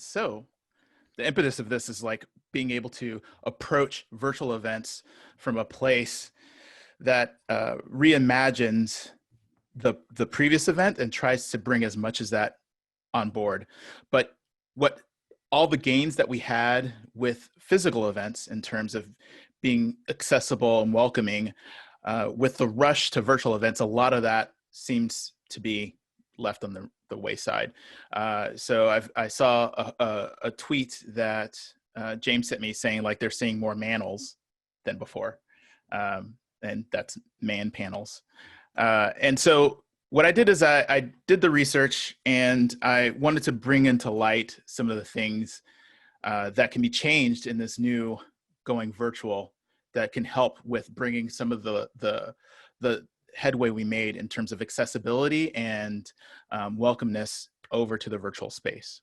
So the impetus of this is like being able to approach virtual events from a place that reimagines the previous event and tries to bring as much as that on board. But what all the gains that we had with physical events in terms of being accessible and welcoming, with the rush to virtual events, a lot of that seems to be left on the wayside. So I saw a tweet that James sent me saying like they're seeing more manels than before. And that's man panels. And so what I did is I did the research and I wanted to bring into light some of the things that can be changed in this new going virtual that can help with bringing some of the headway we made in terms of accessibility and welcomeness over to the virtual space.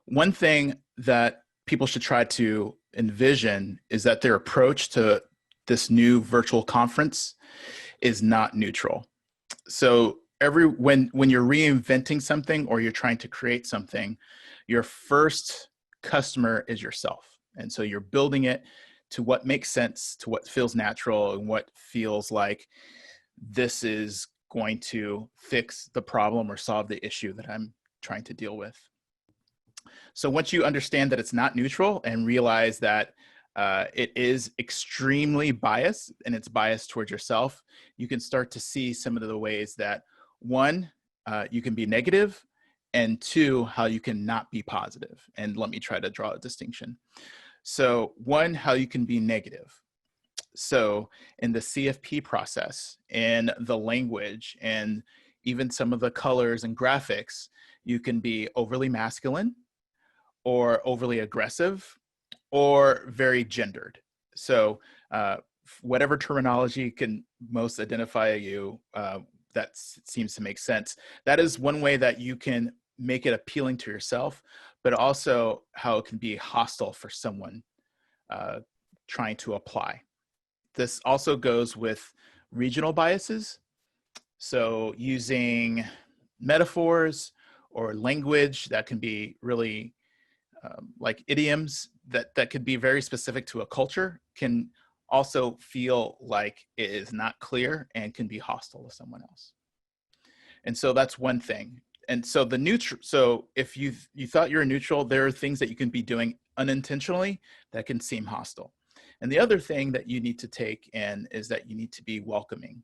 One thing that people should try to envision is that their approach to this new virtual conference is not neutral. So when you're reinventing something or you're trying to create something, your first customer is yourself. And so you're building it to what makes sense, to what feels natural, and what feels like this is going to fix the problem or solve the issue that I'm trying to deal with. So once you understand that it's not neutral and realize that it is extremely biased and it's biased towards yourself, you can start to see some of the ways that, one, you can be negative, and two, how you can not be positive. And let me try to draw a distinction. So one, how you can be negative. So in the CFP process, in the language, and even some of the colors and graphics, you can be overly masculine or overly aggressive or very gendered. So whatever terminology can most identify you, that seems to make sense. That is one way that you can make it appealing to yourself, but also how it can be hostile for someone trying to apply. This also goes with regional biases. So using metaphors or language that can be really like idioms that could be very specific to a culture can also feel like it is not clear and can be hostile to someone else. And so that's one thing. And so so if you thought you're neutral, there are things that you can be doing unintentionally that can seem hostile. And the other thing that you need to take in is that you need to be welcoming,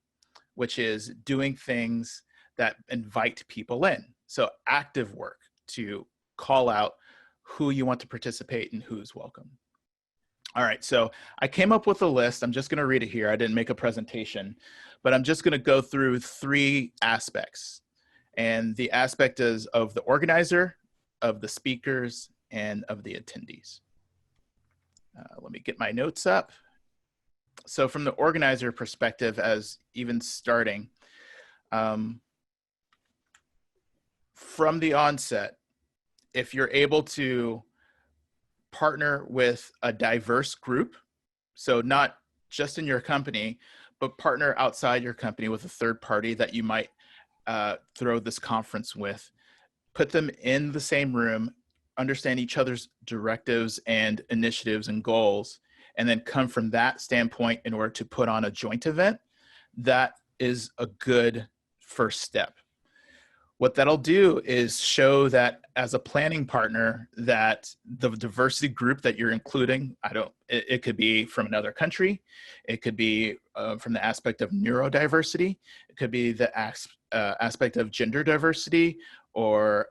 which is doing things that invite people in. So active work to call out who you want to participate and who's welcome. All right, so I came up with a list. I'm just going to read it here. I didn't make a presentation, but I'm just going to go through 3 aspects. And the aspect is of the organizer, of the speakers, and of the attendees. Let me get my notes up. So from the organizer perspective, as even starting, from the onset, if you're able to partner with a diverse group, so not just in your company, but partner outside your company with a third party that you might throw this conference with, put them in the same room, understand each other's directives and initiatives and goals, and then come from that standpoint in order to put on a joint event, that is a good first step. What that'll do is show that as a planning partner, that the diversity group that you're including, it could be from another country, it could be from the aspect of neurodiversity, it could be the aspect of gender diversity or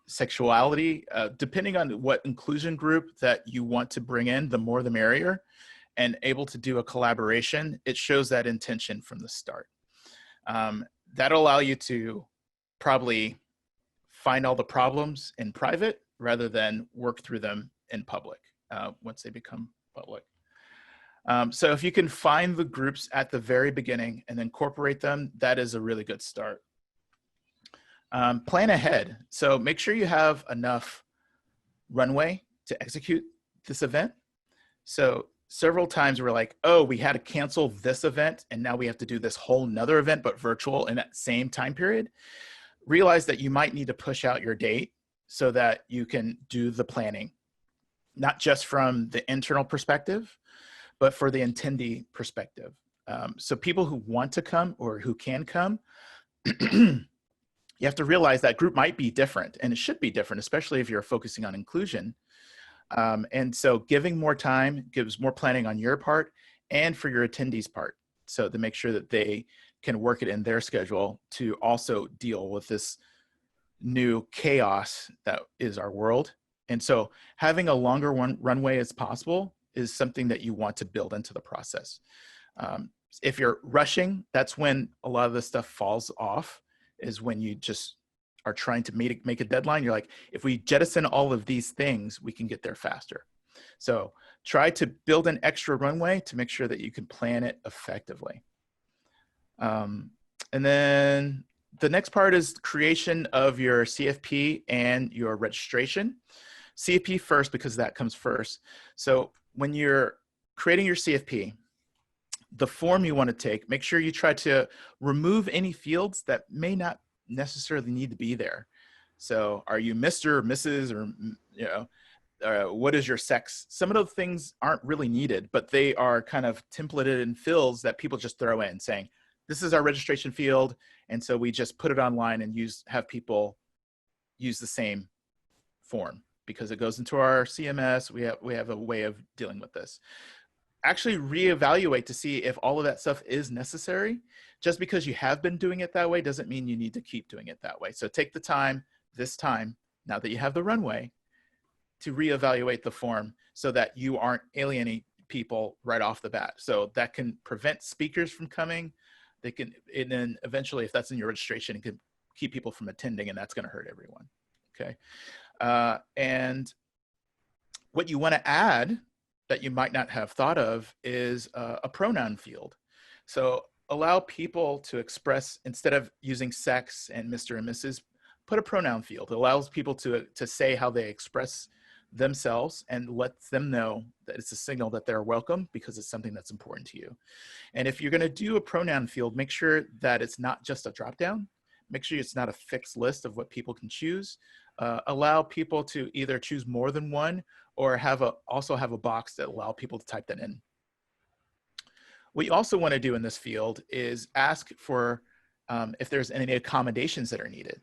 sexuality, depending on what inclusion group that you want to bring in, the more the merrier, and able to do a collaboration, it shows that intention from the start. That'll allow you to probably find all the problems in private rather than work through them in public once they become public. So if you can find the groups at the very beginning and incorporate them, that is a really good start. Plan ahead. So make sure you have enough runway to execute this event. So several times we're like, oh, we had to cancel this event and now we have to do this whole nother event, but virtual in that same time period. realize that you might need to push out your date so that you can do the planning, not just from the internal perspective, but for the attendee perspective. So people who want to come or who can come, you have to realize that group might be different, and it should be different, especially if you're focusing on inclusion. And so giving more time gives more planning on your part and for your attendees' part. So to make sure that they can work it in their schedule to also deal with this new chaos that is our world. And so having a longer runway as possible is something that you want to build into the process. If you're rushing, that's when a lot of this stuff falls off, is when you just are trying to make a deadline. You're like, if we jettison all of these things, we can get there faster. So try to build an extra runway to make sure that you can plan it effectively. And then the next part is creation of your CFP and your registration. CFP first, because that comes first. So when you're creating your CFP, the form you want to take, make sure you try to remove any fields that may not necessarily need to be there. So are you Mr. or Mrs. or, you know, what is your sex? Some of those things aren't really needed, but they are kind of templated in fields that people just throw in saying, this is our registration field. And so we just put it online and have people use the same form because it goes into our CMS. We have a way of dealing with this. Actually reevaluate to see if all of that stuff is necessary. Just because you have been doing it that way doesn't mean you need to keep doing it that way. So take the time, this time, now that you have the runway, to reevaluate the form so that you aren't alienating people right off the bat. So that can prevent speakers from coming. They can, and then eventually, if that's in your registration, it can keep people from attending, and that's going to hurt everyone. Okay. And what you want to add that you might not have thought of is a pronoun field. So allow people to express, instead of using sex and Mr. and Mrs., put a pronoun field. It allows people to say how they express themselves and lets them know that it's a signal that they're welcome because it's something that's important to you. And if you're going to do a pronoun field, make sure that it's not just a dropdown. Make sure it's not a fixed list of what people can choose. Allow people to either choose more than one or also have a box that allow people to type that in. What you also want to do in this field is ask for if there's any accommodations that are needed.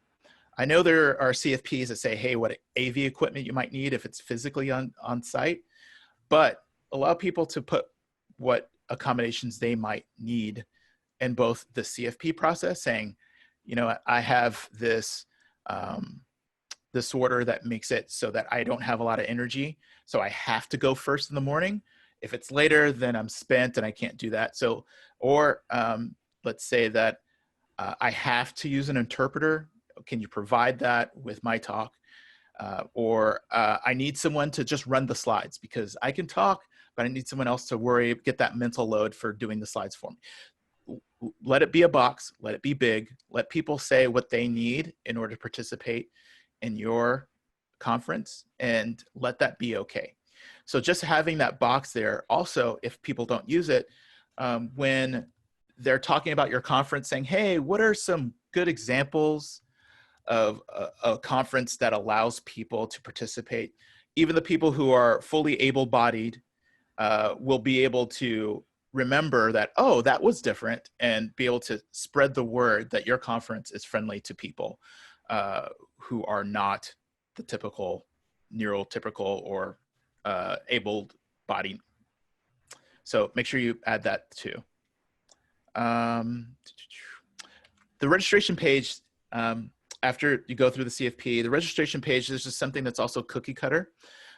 I know there are CFPs that say, hey, what AV equipment you might need if it's physically on site, but allow people to put what accommodations they might need in both the CFP process, saying, you know, I have this disorder that makes it so that I don't have a lot of energy, so I have to go first in the morning. If it's later, then I'm spent and I can't do that. So, or let's say that I have to use an interpreter. Can you provide that with my talk? Or I need someone to just run the slides because I can talk, but I need someone else to get that mental load for doing the slides for me. Let it be a box, let it be big, let people say what they need in order to participate in your conference, and let that be okay. So just having that box there, also, if people don't use it, when they're talking about your conference saying, hey, what are some good examples of a conference that allows people to participate? Even the people who are fully able-bodied will be able to remember that, oh, that was different, and be able to spread the word that your conference is friendly to people who are not the typical neurotypical or able-bodied. So make sure you add that too. The registration page, after you go through the CFP, the registration page, there's just something that's also cookie cutter.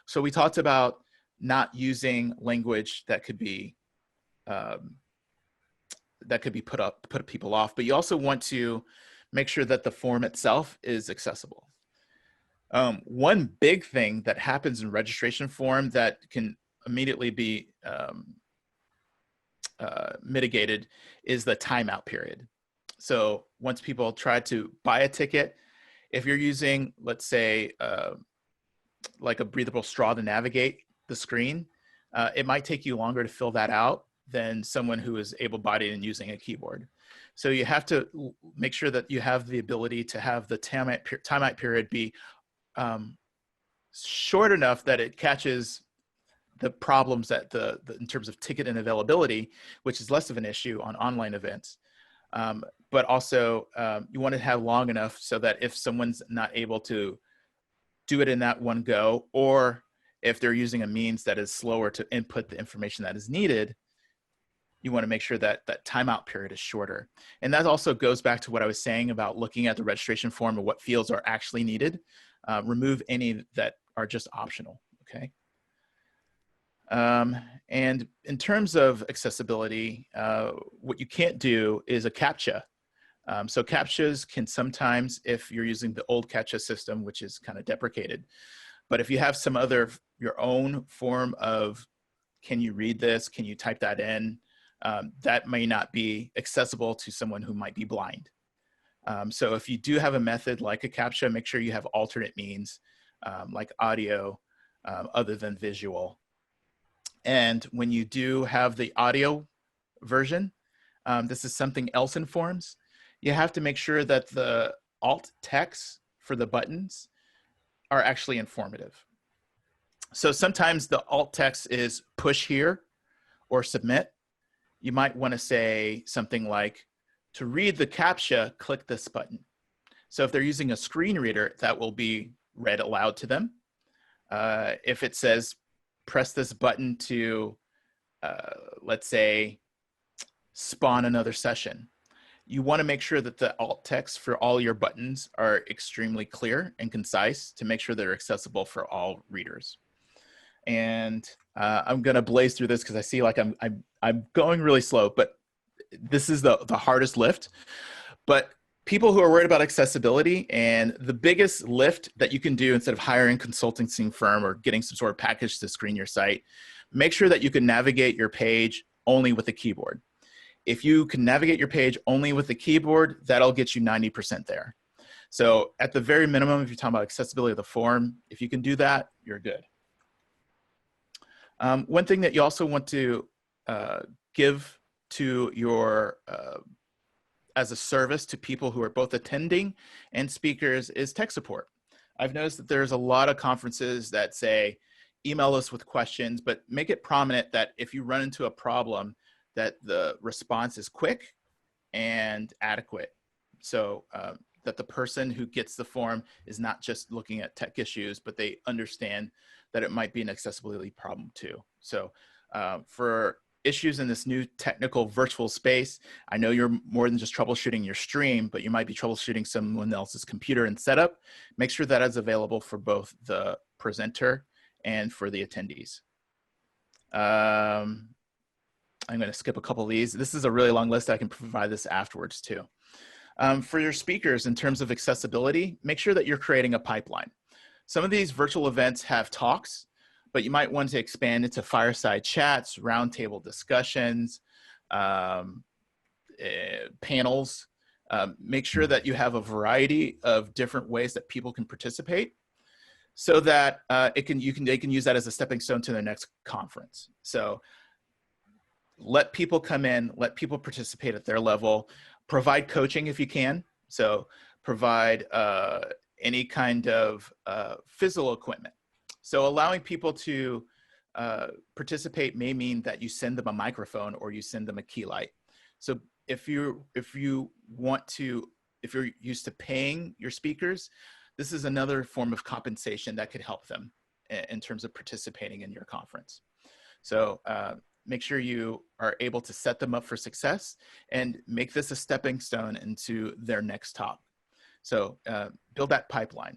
So we talked about not using language that could be put people off, but you also want to make sure that the form itself is accessible. One big thing that happens in registration form that can immediately be mitigated is the timeout period. So once people try to buy a ticket, if you're using, let's say, like a breathable straw to navigate the screen, it might take you longer to fill that out than someone who is able-bodied and using a keyboard. So you have to make sure that you have the ability to have the timeout period be short enough that it catches the problems that in terms of ticket and availability, which is less of an issue on online events. But also you want to have long enough so that if someone's not able to do it in that one go, or if they're using a means that is slower to input the information that is needed, you want to make sure that that timeout period is shorter. And that also goes back to what I was saying about looking at the registration form and what fields are actually needed. Remove any that are just optional, okay? And in terms of accessibility, what you can't do is a CAPTCHA. So CAPTCHAs can sometimes, if you're using the old CAPTCHA system, which is kind of deprecated, but if you have some other, your own form of, can you read this? Can you type that in? That may not be accessible to someone who might be blind. So if you do have a method like a CAPTCHA, make sure you have alternate means like audio other than visual. And when you do have the audio version, this is something else in Forms. You have to make sure that the alt text for the buttons are actually informative. So sometimes the alt text is push here or submit. You might want to say something like, to read the CAPTCHA, click this button. So if they're using a screen reader, that will be read aloud to them. If it says, press this button to, let's say, spawn another session, you want to make sure that the alt text for all your buttons are extremely clear and concise to make sure they're accessible for all readers. And I'm going to blaze through this because I see like I'm going really slow, but this is the hardest lift. But people who are worried about accessibility, and the biggest lift that you can do instead of hiring a consulting firm or getting some sort of package to screen your site, make sure that you can navigate your page only with the keyboard. If you can navigate your page only with the keyboard, that'll get you 90% there. So at the very minimum, if you're talking about accessibility of the form, if you can do that, you're good. One thing that you also want to give to your, as a service to people who are both attending and speakers is tech support. I've noticed that there's a lot of conferences that say, email us with questions, but make it prominent that if you run into a problem, that the response is quick and adequate. So that the person who gets the form is not just looking at tech issues, but they understand that it might be an accessibility problem too. So for issues in this new technical virtual space, I know you're more than just troubleshooting your stream, but you might be troubleshooting someone else's computer and setup. Make sure that is available for both the presenter and for the attendees. I'm going to skip a couple of these. This is a really long list. I can provide this afterwards too. For your speakers, in terms of accessibility, make sure that you're creating a pipeline. Some of these virtual events have talks, but you might want to expand into fireside chats, roundtable discussions, panels. Make sure that you have a variety of different ways that people can participate, so that they can use that as a stepping stone to their next conference. So let people come in, let people participate at their level, provide coaching if you can. So provide any kind of physical equipment. So allowing people to participate may mean that you send them a microphone or you send them a key light. So if you're used to paying your speakers, this is another form of compensation that could help them in terms of participating in your conference. So make sure you are able to set them up for success and make this a stepping stone into their next talk. So build that pipeline.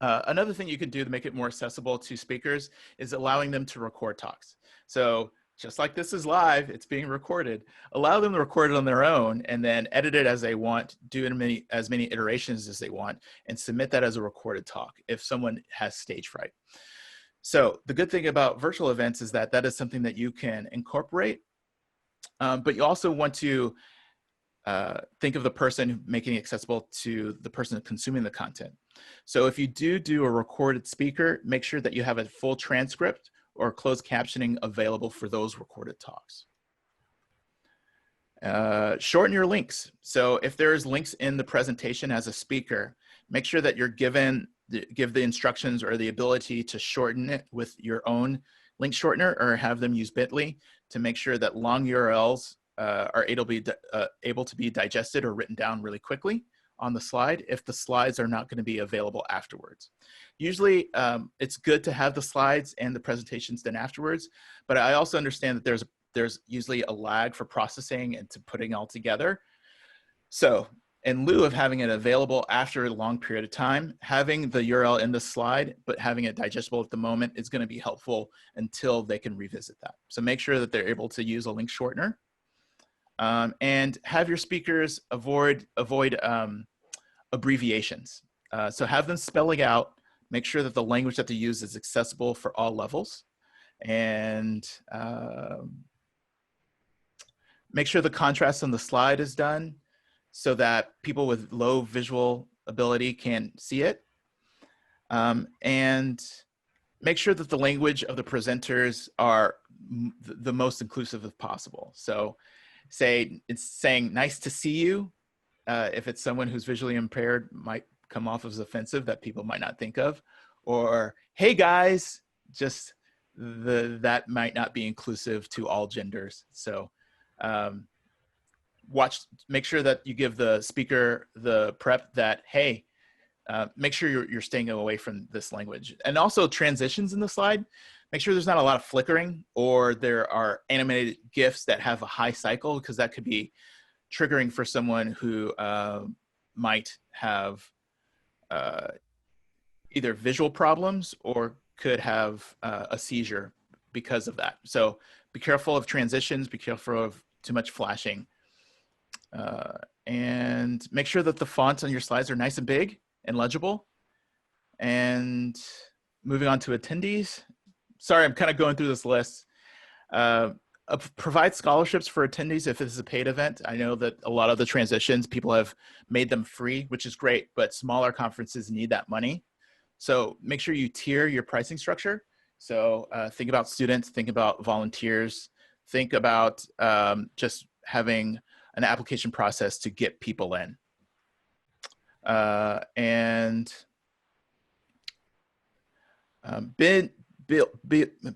Another thing you can do to make it more accessible to speakers is allowing them to record talks. So just like this is live, it's being recorded. Allow them to record it on their own and then edit it as they want, do as many iterations as they want, and submit that as a recorded talk if someone has stage fright. So the good thing about virtual events is that that is something that you can incorporate, but you also want to think of the person making it accessible to the person consuming the content. So if you do a recorded speaker, make sure that you have a full transcript or closed captioning available for those recorded talks. Shorten your links. So if there's links in the presentation as a speaker, make sure that you're give the instructions or the ability to shorten it with your own link shortener, or have them use Bitly to make sure that long URLs are able to be digested or written down really quickly on the slide if the slides are not going to be available afterwards. Usually it's good to have the slides and the presentations done afterwards, but I also understand that there's usually a lag for processing and to putting all together. So in lieu of having it available after a long period of time, having the URL in the slide, but having it digestible at the moment is going to be helpful until they can revisit that. So make sure that they're able to use a link shortener, and have your speakers avoid abbreviations. So have them spelling out, make sure that the language that they use is accessible for all levels, and make sure the contrast on the slide is done so that people with low visual ability can see it. And make sure that the language of the presenters are the most inclusive as possible. So it's saying nice to see you. If it's someone who's visually impaired, might come off as offensive that people might not think of. Or, hey guys, just that might not be inclusive to all genders. So make sure that you give the speaker the prep that, hey, make sure you're staying away from this language. And also transitions in the slide, make sure there's not a lot of flickering or there are animated GIFs that have a high cycle, because that could be triggering for someone who might have either visual problems or could have a seizure because of that. So be careful of transitions, be careful of too much flashing. And make sure that the fonts on your slides are nice and big and legible. And moving on to attendees. Sorry, I'm kind of going through this list. Provide scholarships for attendees if this is a paid event. I know that a lot of the transitions, people have made them free, which is great, but smaller conferences need that money. So make sure you tier your pricing structure. So think about students, think about volunteers, think about just having an application process to get people in. And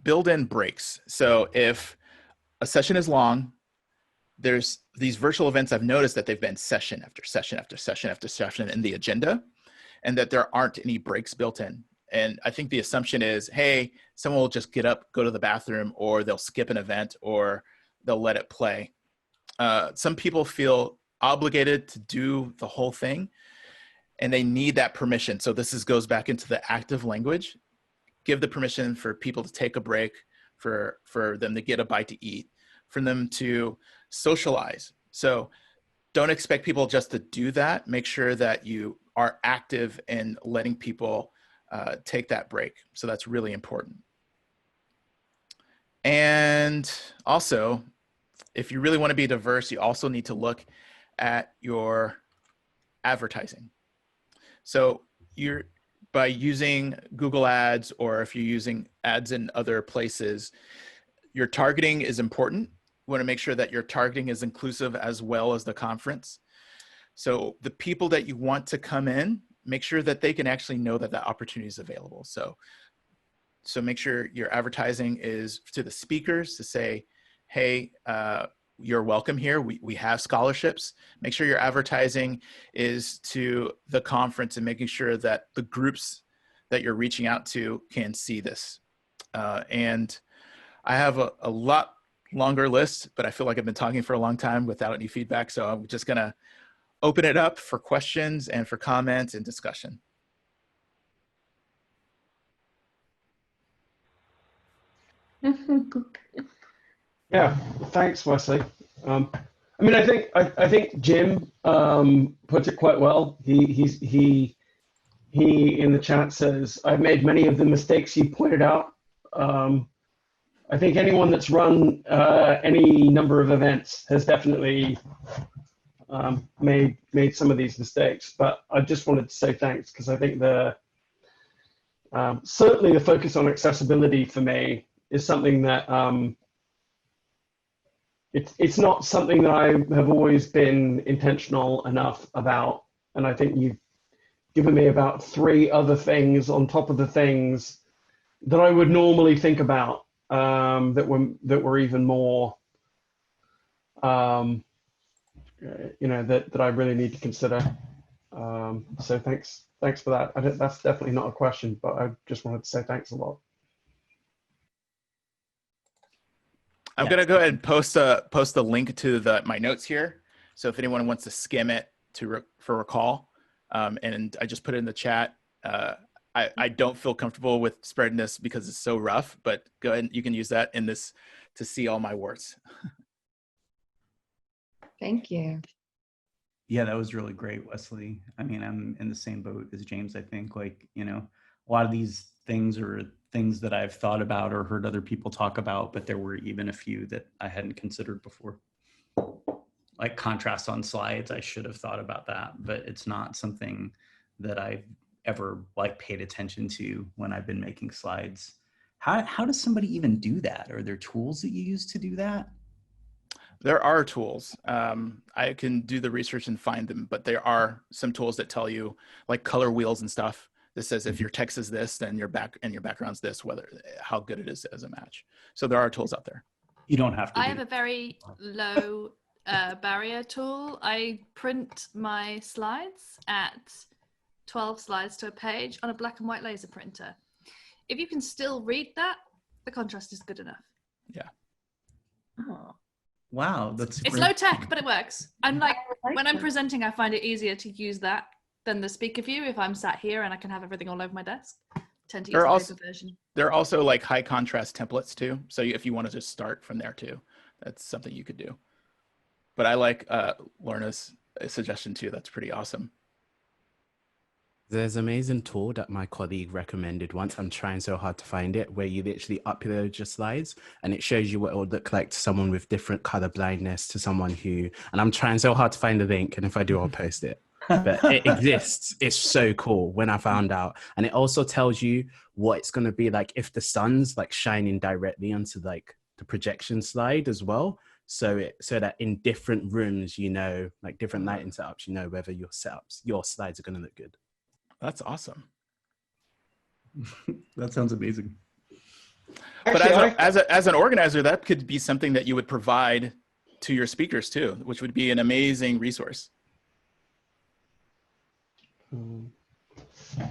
build in breaks. So if a session is long, there's these virtual events, I've noticed that they've been session after session after session after session in the agenda, and that there aren't any breaks built in. And I think the assumption is, hey, someone will just get up, go to the bathroom, or they'll skip an event, or they'll let it play. Some people feel obligated to do the whole thing, and they need that permission. So this goes back into the active language. Give the permission for people to take a break, for them to get a bite to eat, for them to socialize. So don't expect people just to do that. Make sure that you are active in letting people take that break. So that's really important. And also, if you really want to be diverse, you also need to look at your advertising. So by using Google Ads, or if you're using ads in other places, your targeting is important. You want to make sure that your targeting is inclusive as well as the conference. So the people that you want to come in, make sure that they can actually know that that opportunity is available. So make sure your advertising is to the speakers to say, hey, you're welcome here. We have scholarships. Make sure your advertising is to the conference and making sure that the groups that you're reaching out to can see this. And I have a lot longer list, but I feel like I've been talking for a long time without any feedback. So I'm just gonna open it up for questions and for comments and discussion. Yeah, thanks, Wesley. I mean, I think Jim put it quite well. He in the chat says, "I've made many of the mistakes you pointed out." I think anyone that's run any number of events has definitely made some of these mistakes. But I just wanted to say thanks, because I think certainly the focus on accessibility for me is something that it's not something that I have always been intentional enough about. And I think you've given me about three other things on top of the things that I would normally think about, that were even more, that I really need to consider. So thanks for that. That's definitely not a question, but I just wanted to say thanks a lot. I'm gonna go ahead and post a link to my notes here. So if anyone wants to skim it for recall, and I just put it in the chat. I don't feel comfortable with spreading this because it's so rough, but go ahead, you can use that in this to see all my words. Thank you. Yeah, that was really great, Wesley. I mean, I'm in the same boat as James. I think, like, a lot of these things are things that I've thought about or heard other people talk about, but there were even a few that I hadn't considered before. Like contrast on slides, I should have thought about that, but it's not something that I've ever paid attention to when I've been making slides. How does somebody even do that? Are there tools that you use to do that? There are tools. I can do the research and find them, but there are some tools that tell you, like color wheels and stuff, that says if your text is this, then your background's this, how good it is as a match. So there are tools out there. You don't have to. I have a very low barrier tool. I print my slides at 12 slides to a page on a black and white laser printer. If you can still read that, the contrast is good enough. Yeah. Oh. Wow, that's it's low tech, but it works. And when I'm that. presenting, I find it easier to use that than the speaker view. If I'm sat here and I can have everything all over my desk, I tend to use the paper version. There are also like high contrast templates too. So if you want to just start from there too, that's something you could do. But I like Lorna's suggestion too. That's pretty awesome. There's an amazing tool that my colleague recommended once. I'm trying so hard to find it, where you literally upload your slides and it shows you what it would look like to someone with different color blindness, to someone who, and I'm trying so hard to find the link, and if I do, I'll post it. But it exists. It's so cool when I found out. And it also tells you what it's going to be like if the sun's like shining directly onto like the projection slide as well. So that in different rooms, like different lighting setups, whether your slides are going to look good. That's awesome. That sounds amazing. But as an organizer, that could be something that you would provide to your speakers too, which would be an amazing resource.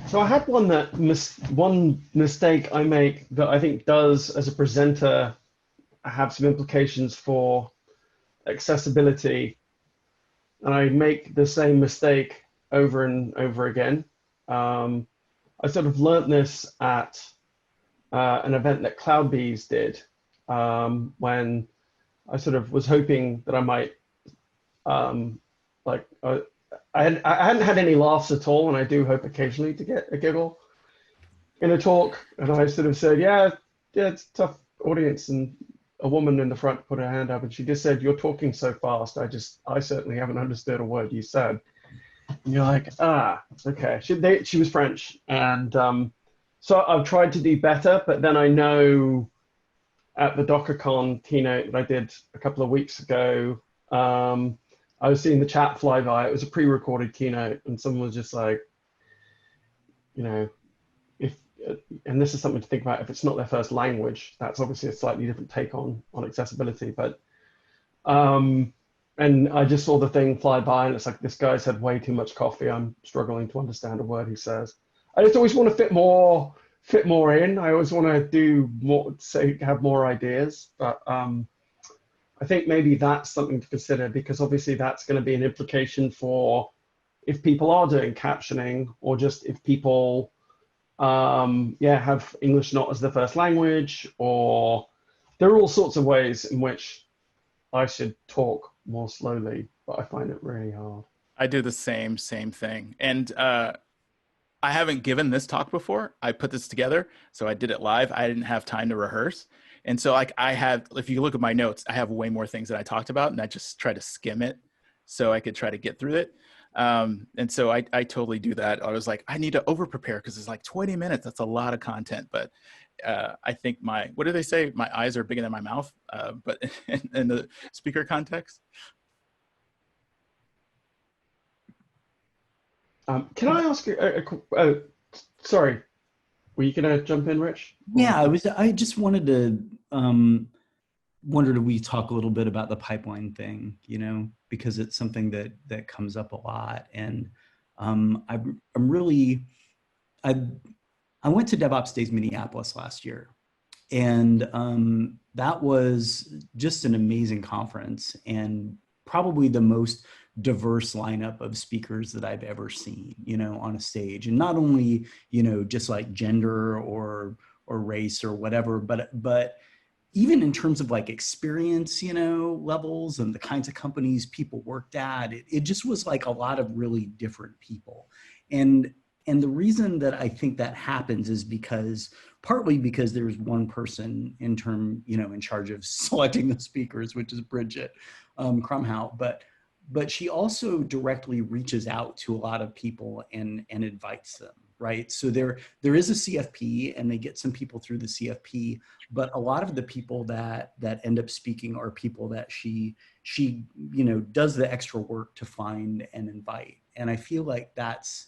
So I had one mistake I make that I think does, as a presenter, have some implications for accessibility, and I make the same mistake over and over again. I sort of learned this at an event that CloudBees did, when I sort of was hoping that I might, I hadn't had any laughs at all, and I do hope occasionally to get a giggle in a talk. And I sort of said, yeah, it's a tough audience. And a woman in the front put her hand up, and she just said, "You're talking so fast. I certainly haven't understood a word you said." And you're like, okay. She was French, and so I've tried to do better. But then I know at the DockerCon keynote that I did a couple of weeks ago, I was seeing the chat fly by. It was a pre-recorded keynote, and someone was just like, and this is something to think about, if it's not their first language, that's obviously a slightly different take on accessibility. But and I just saw the thing fly by, and it's like, this guy's had way too much coffee. I'm struggling to understand a word he says. I just always want to fit more in. I always want to do more, have more ideas. But I think maybe that's something to consider, because obviously that's going to be an implication for if people are doing captioning, or just if people have English not as their first language, or there are all sorts of ways in which I should talk more slowly, but I find it really hard. I do the same thing. And I haven't given this talk before. I put this together, so I did it live. I didn't have time to rehearse. And so if you look at my notes, I have way more things that I talked about, and I just try to skim it so I could try to get through it. And so I totally do that. I was like, I need to over prepare because it's like 20 minutes. That's a lot of content, but I think what do they say? My eyes are bigger than my mouth, but in the speaker context. Can I ask you? Sorry, were you gonna jump in, Rich? Yeah, I just wanted to wondered if we talk a little bit about the pipeline thing, you know, because it's something that comes up a lot, and I went to DevOps Days Minneapolis last year, and that was just an amazing conference and probably the most diverse lineup of speakers that I've ever seen, you know, on a stage. And not only, you know, just like gender or race or whatever, but even in terms of like experience, you know, levels and the kinds of companies people worked at, it just was like a lot of really different people. And the reason that I think that happens is partly because there's one person in charge of selecting the speakers, which is Bridget Crumhout, but she also directly reaches out to a lot of people and invites them, right? So there is a CFP, and they get some people through the CFP, but a lot of the people that end up speaking are people that she you know, does the extra work to find and invite. And I feel like that's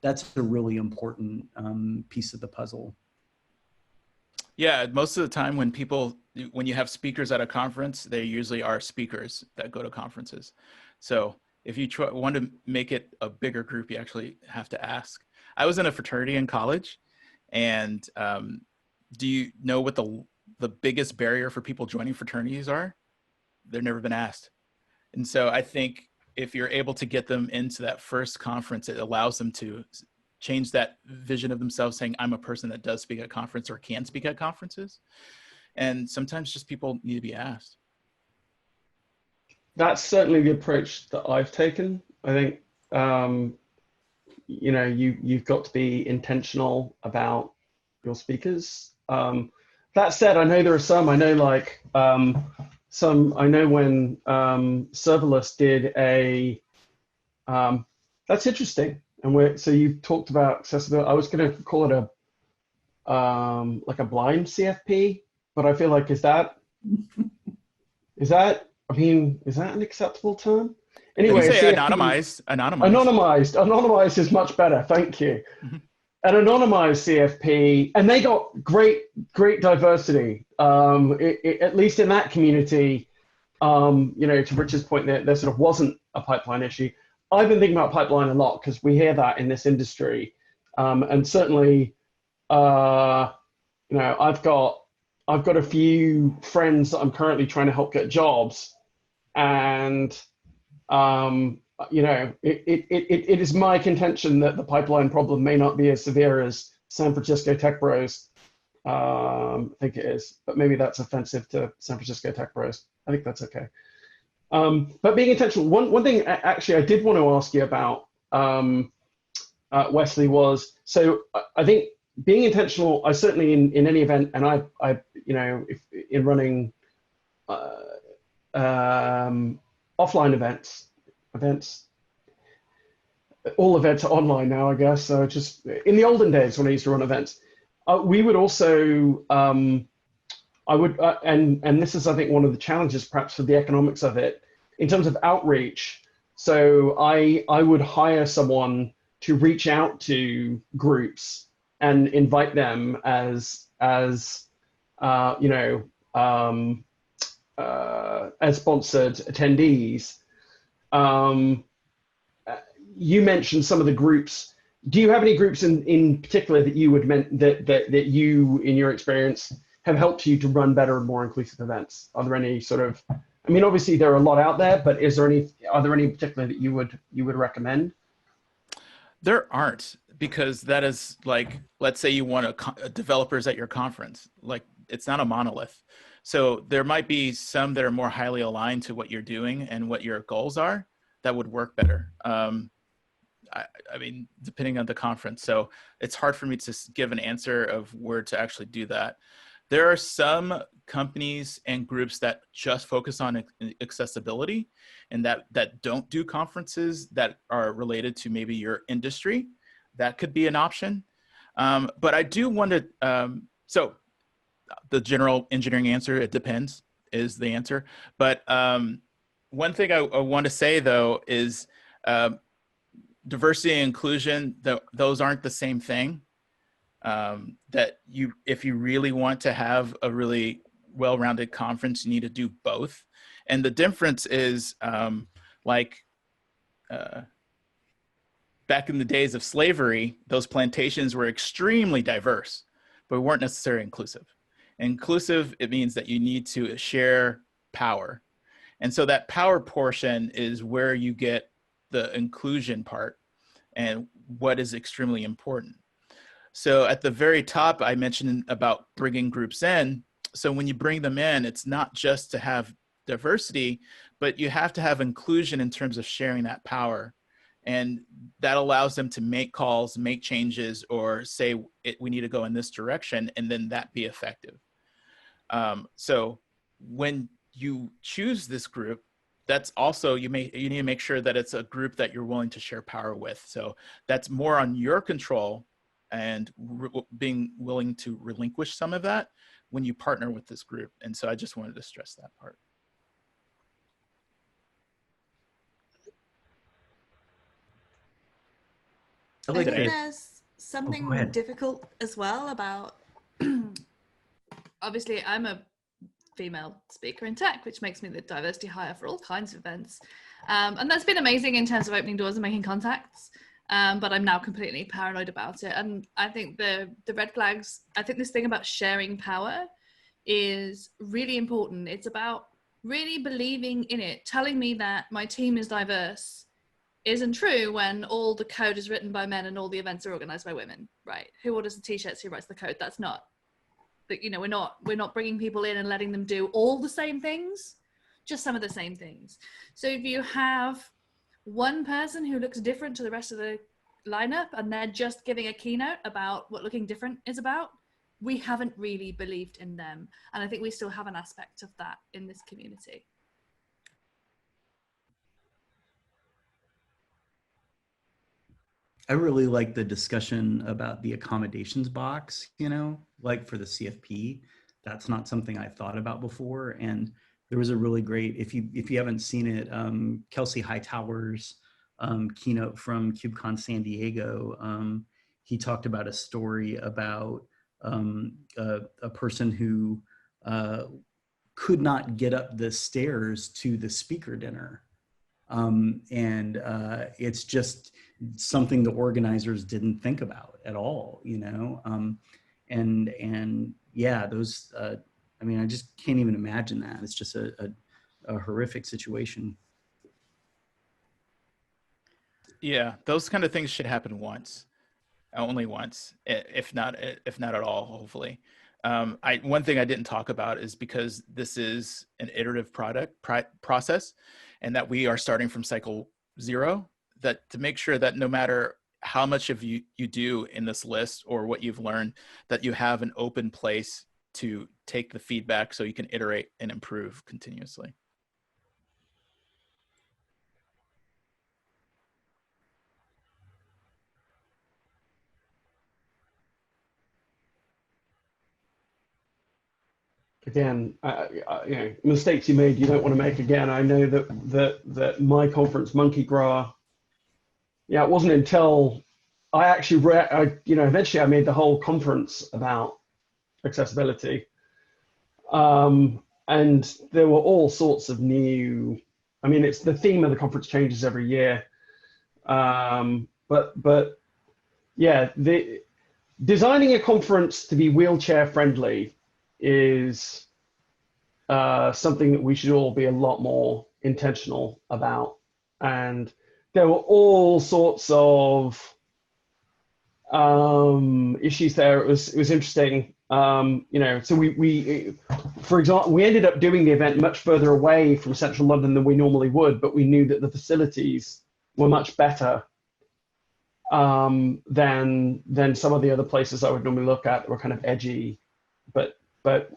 a really important piece of the puzzle. Yeah, most of the time when you have speakers at a conference, they usually are speakers that go to conferences. So if you want to make it a bigger group, you actually have to ask. I was in a fraternity in college, and do you know what the biggest barrier for people joining fraternities are? They've never been asked. And so I think if you're able to get them into that first conference, it allows them to change that vision of themselves, saying, I'm a person that does speak at conference or can speak at conferences. And sometimes just people need to be asked. That's certainly the approach that I've taken. I think, you know, you've got to be intentional about your speakers. That said, I know there are some. I know like I know when Serverless did a. That's interesting. And so you've talked about accessibility. I was going to call it like a blind CFP, but I feel like is that I mean, is that an acceptable term? Anyway, Did you say CFP, anonymized? Anonymized is much better. Thank you. Mm-hmm. An anonymized CFP, and they got great diversity. At least in that community, you know, to Richard's point, there sort of wasn't a pipeline issue. I've been thinking about pipeline a lot because we hear that in this industry, and certainly, you know, I've got a few friends that I'm currently trying to help get jobs, and you know, it is my contention that the pipeline problem may not be as severe as San Francisco Tech Bros think it is, but maybe that's offensive to San Francisco Tech Bros. I think that's okay. But being intentional, one thing actually I did want to ask you about, Wesley, was, so I think being intentional, I certainly in any event, and I you know, if in running offline events, all events are online now, I guess. So just in the olden days when I used to run events, we would also, I would, and this is, I think, one of the challenges perhaps for the economics of it, in terms of outreach. So I would hire someone to reach out to groups and invite them as you know, as sponsored attendees. You mentioned some of the groups. Do you have any groups in particular that you would that you, in your experience, have helped you to run better and more inclusive events? Are there any sort of, I mean, obviously there are a lot out there, but are there any in particular that you would recommend? There aren't, because that is like, let's say you want developers at your conference, like it's not a monolith. So there might be some that are more highly aligned to what you're doing and what your goals are that would work better. I mean, depending on the conference. So it's hard for me to give an answer of where to actually do that. There are some companies and groups that just focus on accessibility and that don't do conferences that are related to maybe your industry. That could be an option. But I do want to, so the general engineering answer, it depends, is the answer. But one thing I want to say, though, is diversity and inclusion, those aren't the same thing. That if you really want to have a really well-rounded conference, you need to do both. And the difference is back in the days of slavery, those plantations were extremely diverse, but weren't necessarily inclusive. Inclusive, it means that you need to share power. And so that power portion is where you get the inclusion part and what is extremely important. So at the very top, I mentioned about bringing groups in. So when you bring them in, it's not just to have diversity, but you have to have inclusion in terms of sharing that power. And that allows them to make calls, make changes, or say we need to go in this direction, and then that be effective. So when you choose this group, that's also, you need to make sure that it's a group that you're willing to share power with. So that's more on your control and being willing to relinquish some of that when you partner with this group. And so I just wanted to stress that part. I like think that. there's something ahead. difficult as well about, obviously I'm a female speaker in tech, which makes me the diversity hire for all kinds of events. And that's been amazing in terms of opening doors and making contacts. But I'm now completely paranoid about it. And I think the red flags, I think this thing about sharing power is really important. It's about really believing in it. Telling me that my team is diverse isn't true when all the code is written by men and all the events are organized by women, right? Who orders the t-shirts, who writes the code? That's not, but you know, we're not bringing people in and letting them do all the same things, just some of the same things. So if you have one person who looks different to the rest of the lineup and they're just giving a keynote about what looking different is about, we haven't really believed in them. And I think we still have an aspect of that in this community. I really like the discussion about the accommodations box, you know, like for the CFP. That's not something I thought about before. And there was a really great, if you haven't seen it, Kelsey Hightower's keynote from KubeCon San Diego. He talked about a story about a person who could not get up the stairs to the speaker dinner. It's just something the organizers didn't think about at all, you know? And yeah, those, I mean, I just can't even imagine that. It's just a horrific situation. Yeah, those kind of things should happen once, only once, if not at all, hopefully. One thing I didn't talk about is because this is an iterative process and that we are starting from cycle 0, that to make sure that no matter how much of you do in this list or what you've learned, that you have an open place to take the feedback so you can iterate and improve continuously. Again, you know, mistakes you made, you don't want to make again. I know that my conference, Monkey Gra, yeah, it wasn't until I actually eventually I made the whole conference about accessibility. And there were all sorts of new, I mean, it's the theme of the conference changes every year. But yeah, designing a conference to be wheelchair friendly is something that we should all be a lot more intentional about. And there were all sorts of issues there. It was interesting. You know, so we, for example, we ended up doing the event much further away from central London than we normally would, but we knew that the facilities were much better than some of the other places I would normally look at that were kind of edgy. But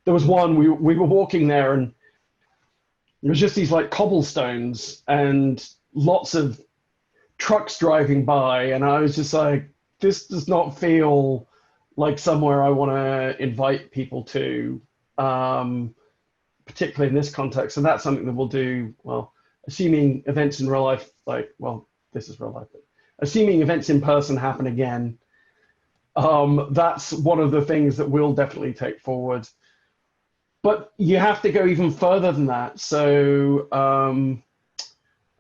there was one, we were walking there and it was just these like cobblestones and lots of trucks driving by, and I was just like, this does not feel like somewhere I want to invite people to, particularly in this context. And that's something that we'll do, well, assuming events in real life, like, well, this is real life, but assuming events in person happen again, that's one of the things that we'll definitely take forward. But you have to go even further than that. So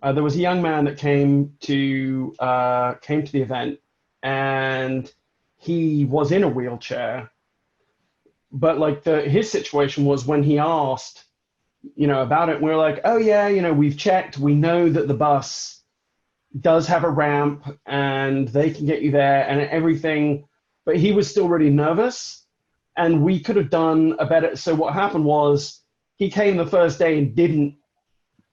there was a young man that came to the event, and he was in a wheelchair. But like his situation was when he asked, about it, we were like, oh yeah, we've checked. We know that the bus does have a ramp and they can get you there and everything. But he was still really nervous. And we could have done a better. So what happened was he came the first day and didn't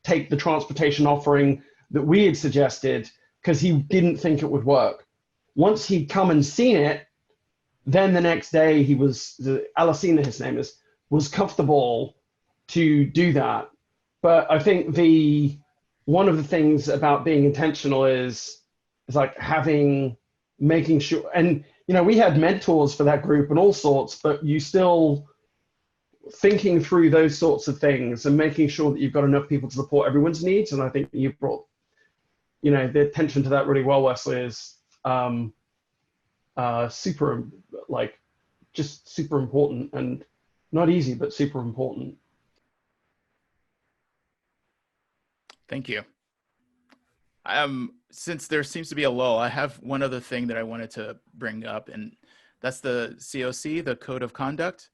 take the transportation offering that we had suggested because he didn't think it would work. Once he'd come and seen it, then the next day he was, Alessina, his name is, was comfortable to do that. But I think one of the things about being intentional is like making sure, and we had mentors for that group and all sorts, but you still thinking through those sorts of things and making sure that you've got enough people to support everyone's needs. And I think you've brought, the attention to that really well, Wesley, is super, like, just super important and not easy, but super important. Thank you. Since there seems to be a lull, I have one other thing that I wanted to bring up, and that's the COC, the Code of Conduct.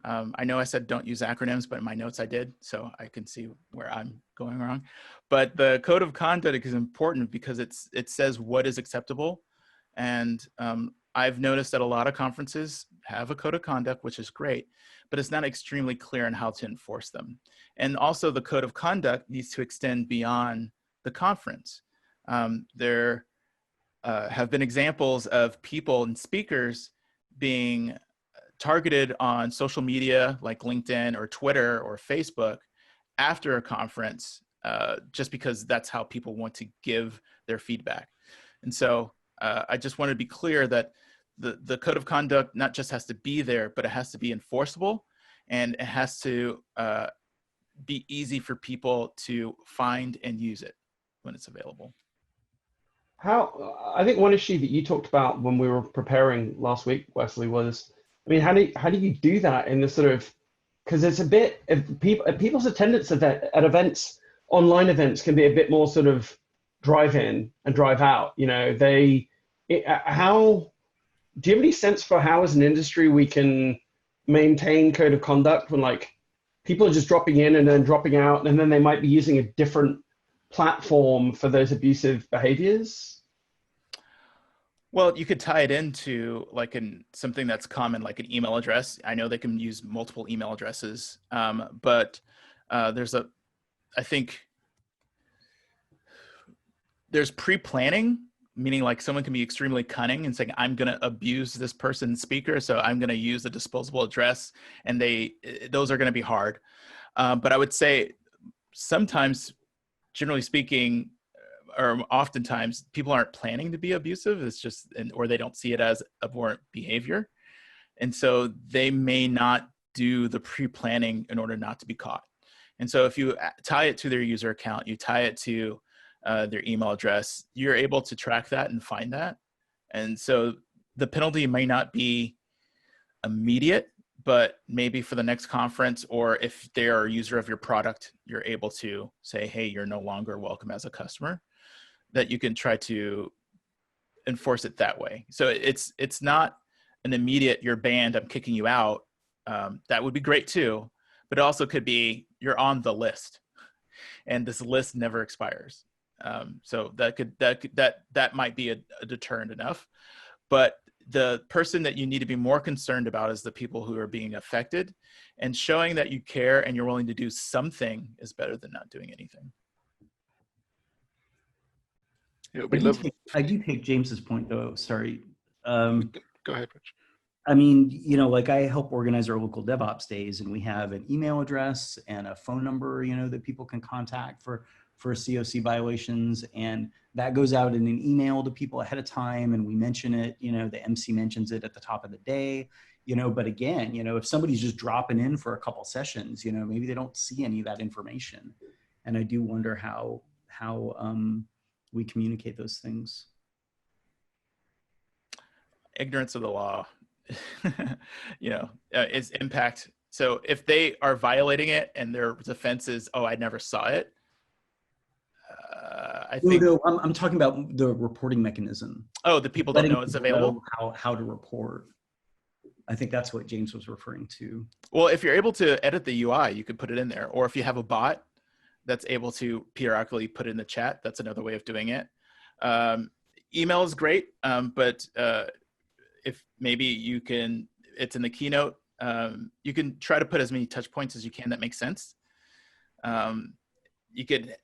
I know I said don't use acronyms, but in my notes I did, so I can see where I'm going wrong. But the Code of Conduct is important because it says what is acceptable. And I've noticed that a lot of conferences have a Code of Conduct, which is great, but it's not extremely clear on how to enforce them. And also the Code of Conduct needs to extend beyond the conference. There have been examples of people and speakers being targeted on social media like LinkedIn or Twitter or Facebook after a conference, just because that's how people want to give their feedback. And so I just want to be clear that the Code of Conduct not just has to be there, but it has to be enforceable, and it has to be easy for people to find and use it when it's available. I think one issue that you talked about when we were preparing last week, Wesley, was, I mean, how do you do that in the sort of, because it's a bit, people's attendance at events, online events, can be a bit more sort of drive in and drive out. Do you have any sense for how as an industry we can maintain code of conduct when like people are just dropping in and then dropping out, and then they might be using a different platform for those abusive behaviors? Well, you could tie it into like something that's common, like an email address. I know they can use multiple email addresses, but I think there's pre-planning, meaning like someone can be extremely cunning and saying, I'm going to abuse this person's speaker, so I'm going to use a disposable address, and those are going to be hard. But I would say sometimes, generally speaking, or oftentimes, people aren't planning to be abusive. It's just, or they don't see it as abhorrent behavior. And so they may not do the pre-planning in order not to be caught. And so if you tie it to their user account, you tie it to their email address, you're able to track that and find that. And so the penalty may not be immediate, but maybe for the next conference, or if they are a user of your product, you're able to say, hey, you're no longer welcome as a customer, that you can try to enforce it that way. So it's not an immediate, you're banned, I'm kicking you out. That would be great too, but it also could be you're on the list, and this list never expires. So that might be a deterrent enough. But the person that you need to be more concerned about is the people who are being affected, and showing that you care and you're willing to do something is better than not doing anything. I do take James's point though. Sorry. Go ahead, Rich. I mean, like I help organize our local DevOps days, and we have an email address and a phone number, that people can contact for for COC violations, and that goes out in an email to people ahead of time, and we mention it, you know, the MC mentions it at the top of the day, you know, but again, you know, if somebody's just dropping in for a couple sessions, you know, maybe they don't see any of that information. And I do wonder how we communicate those things. Ignorance of the law, you know, is impact. So if they are violating it and their defense is, oh, I never saw it, I think. No, I'm talking about the reporting mechanism. Oh, the people don't know it's available? How to report. I think that's what James was referring to. Well, if you're able to edit the UI, you could put it in there. Or if you have a bot that's able to periodically put it in the chat, that's another way of doing it. Email is great, but if maybe you can, it's in the keynote, you can try to put as many touch points as you can that make sense. You could,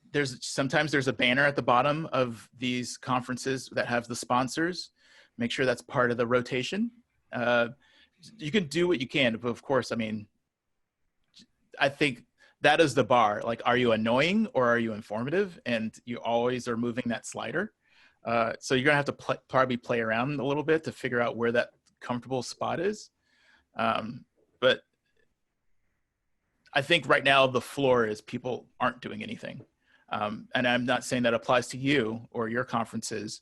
sometimes there's a banner at the bottom of these conferences that have the sponsors. Make sure that's part of the rotation. You can do what you can, but of course, I mean, I think that is the bar. Like, are you annoying or are you informative? And you always are moving that slider. So you're gonna have to probably play around a little bit to figure out where that comfortable spot is. But I think right now the floor is people aren't doing anything. And I'm not saying that applies to you or your conferences,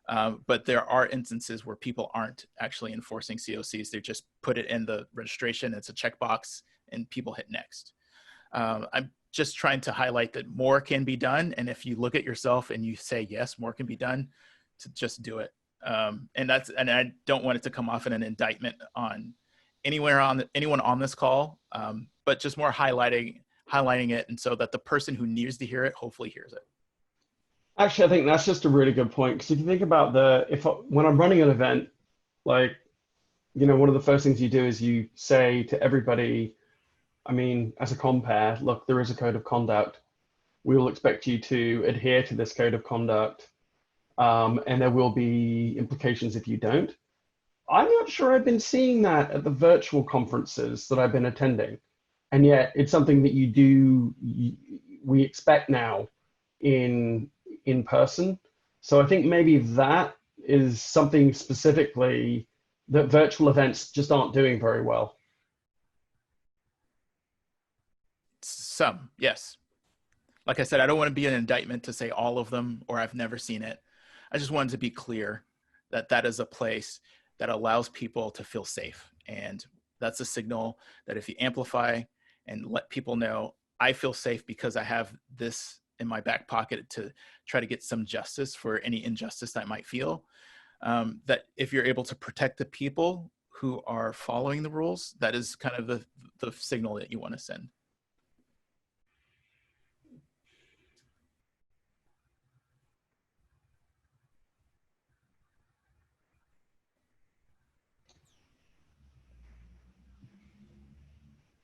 but there are instances where people aren't actually enforcing COCs. They just put it in the registration, it's a checkbox, and people hit next. I'm just trying to highlight that more can be done. And if you look at yourself and you say, yes, more can be done, to just do it. And I don't want it to come off in an indictment on anyone on this call, but just more highlighting it, and so that the person who needs to hear it hopefully hears it. Actually, I think that's just a really good point, because if you think about when I'm running an event, like, you know, one of the first things you do is you say to everybody, I mean, as a compare, look, there is a code of conduct. We will expect you to adhere to this code of conduct, and there will be implications if you don't. I'm not sure I've been seeing that at the virtual conferences that I've been attending. And yet it's something that we expect now in person. So I think maybe that is something specifically that virtual events just aren't doing very well. Some, yes. Like I said, I don't want to be an indictment to say all of them or I've never seen it. I just wanted to be clear that that is a place that allows people to feel safe. And that's a signal that if you amplify and let people know, I feel safe because I have this in my back pocket to try to get some justice for any injustice I might feel, that if you're able to protect the people who are following the rules, that is kind of the signal that you want to send.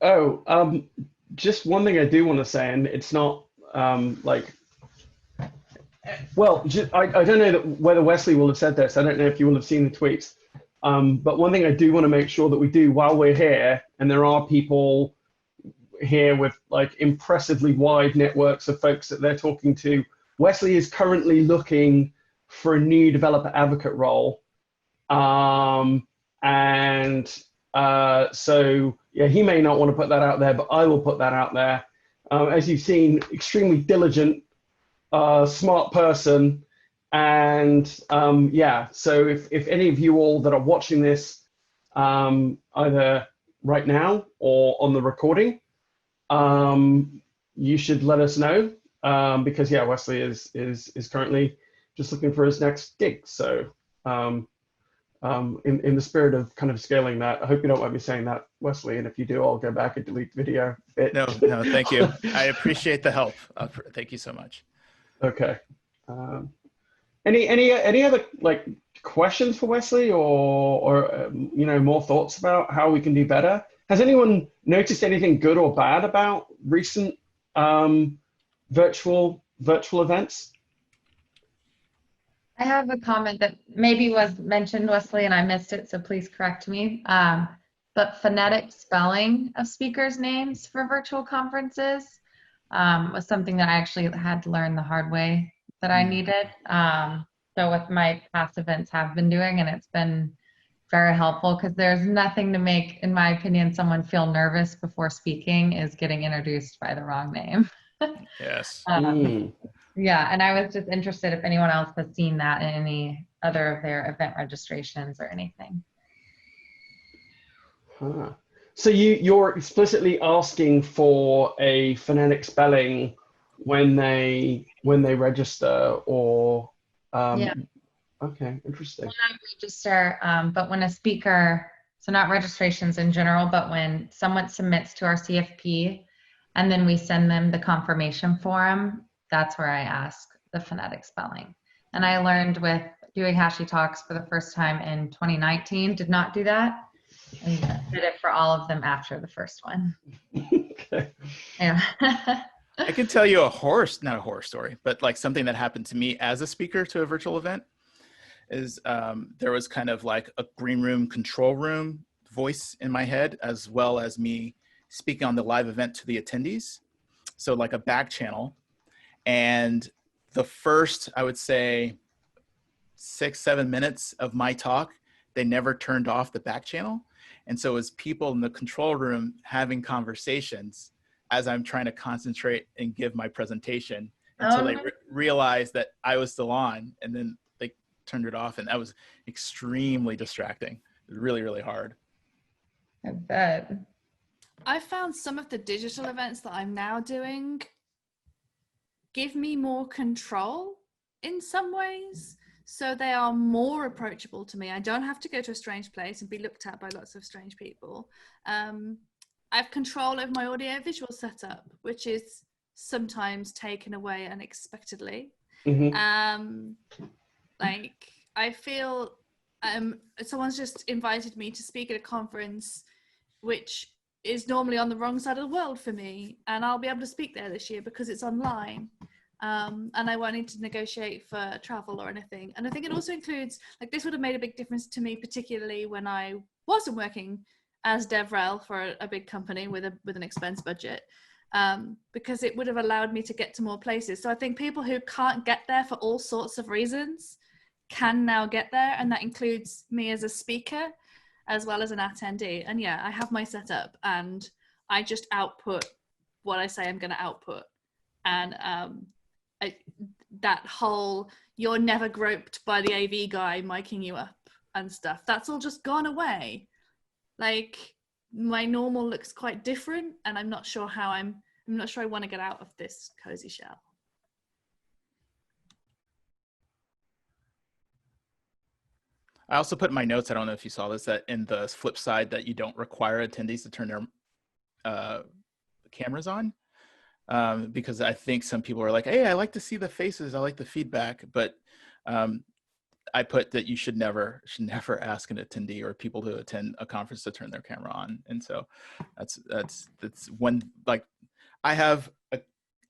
Oh, just one thing I do want to say, and it's not like, well, I don't know whether Wesley will have said this. I don't know if you will have seen the tweets. But one thing I do want to make sure that we do while we're here, and there are people here with like impressively wide networks of folks that they're talking to. Wesley is currently looking for a new developer advocate role. So yeah, he may not want to put that out there, but I will put that out there. As you've seen, extremely diligent, smart person. And yeah, so if any of you all that are watching this, either right now or on the recording, you should let us know, because yeah, Wesley is currently just looking for his next gig. So in the spirit of kind of scaling that, I hope you don't mind me saying that, Wesley, and if you do, I'll go back and delete the video bit. No, thank you. I appreciate the help. Thank you so much. Okay. Any other like questions for Wesley, or you know, more thoughts about how we can do better? Has anyone noticed anything good or bad about recent virtual events? I have a comment that maybe was mentioned, Wesley, and I missed it, so please correct me. But phonetic spelling of speakers' names for virtual conferences. was something that I actually had to learn the hard way that I needed. So with my past events have been doing, and it's been very helpful because there's nothing to make, in my opinion, someone feel nervous before speaking is getting introduced by the wrong name. Yes. Yeah, and I was just interested if anyone else has seen that in any other of their event registrations or anything. Huh. So you're explicitly asking for a phonetic spelling when they register, or Yeah. Okay, interesting. Not register, but when a speaker, so not registrations in general, but when someone submits to our CFP and then we send them the confirmation form, that's where I ask the phonetic spelling. And I learned with doing Hashi Talks for the first time in 2019, did not do that. And did it for all of them after the first one. Okay. Yeah. I can tell you not a horror story, but like something that happened to me as a speaker to a virtual event is there was kind of like a green room, control room voice in my head, as well as me speaking on the live event to the attendees. So like a back channel. And the first, I would say 6-7 minutes of my talk, they never turned off the back channel. And so as people in the control room having conversations as I'm trying to concentrate and give my presentation until they realized that I was still on, and then they turned it off. And that was extremely distracting. It was really, really hard. I bet. I found some of the digital events that I'm now doing give me more control in some ways. So they are more approachable to me. I don't have to go to a strange place and be looked at by lots of strange people. I have control over my audio visual setup, which is sometimes taken away unexpectedly. Like I feel someone's just invited me to speak at a conference, which is normally on the wrong side of the world for me, and I'll be able to speak there this year because it's online. And I won't need to negotiate for travel or anything. And I think it also includes, like, this would have made a big difference to me, particularly when I wasn't working as DevRel for a big company with an expense budget, because it would have allowed me to get to more places. So I think people who can't get there for all sorts of reasons can now get there, and that includes me as a speaker as well as an attendee. And yeah, I have my setup and I just output what I say I'm going to output. And that whole "you're never groped by the AV guy miking you up" and stuff, that's all just gone away. Like, my normal looks quite different, and I'm not sure I want to get out of this cozy shell. I also put in my notes, I don't know if you saw this, that in the flip side that you don't require attendees to turn their cameras on. Because I think some people are like, hey, I like to see the faces, I like the feedback, but I put that you should never ask an attendee or people who attend a conference to turn their camera on. And so that's when, like, I have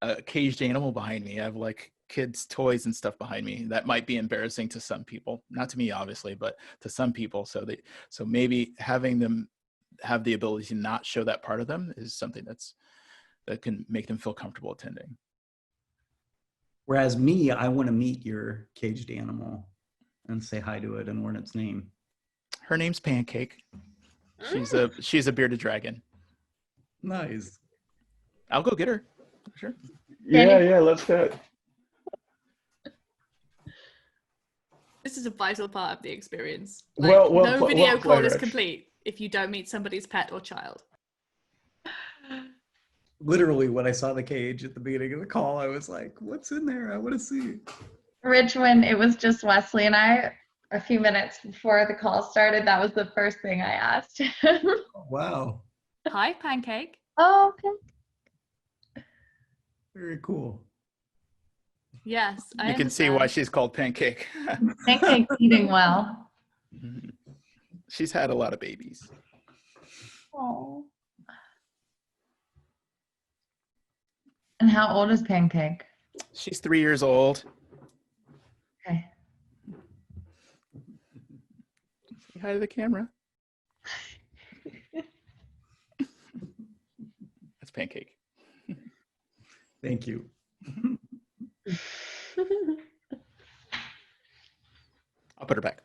a caged animal behind me. I have like kids' toys and stuff behind me. That might be embarrassing to some people, not to me, obviously, but to some people. So maybe having them have the ability to not show that part of them is something that can make them feel comfortable attending. Whereas me, I want to meet your caged animal and say hi to it and learn its name. Her name's Pancake. She's a bearded dragon. Nice. I'll go get her. Sure. Yeah, let's go. This is a vital part of the experience. Like, no video call is complete if you don't meet somebody's pet or child. Literally, when I saw the cage at the beginning of the call, I was like, what's in there? I want to see. Rich, when it was just Wesley and I, a few minutes before the call started, that was the first thing I asked him. Wow. Hi, Pancake. Oh, okay. Very cool. Yes, I You can see why she's called Pancake. Pancake's eating well. She's had a lot of babies. Oh. And how old is Pancake? She's 3 years old. Okay. Say hi to the camera. That's Pancake. Thank you. I'll put her back.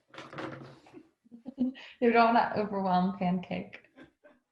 You don't want to overwhelm Pancake.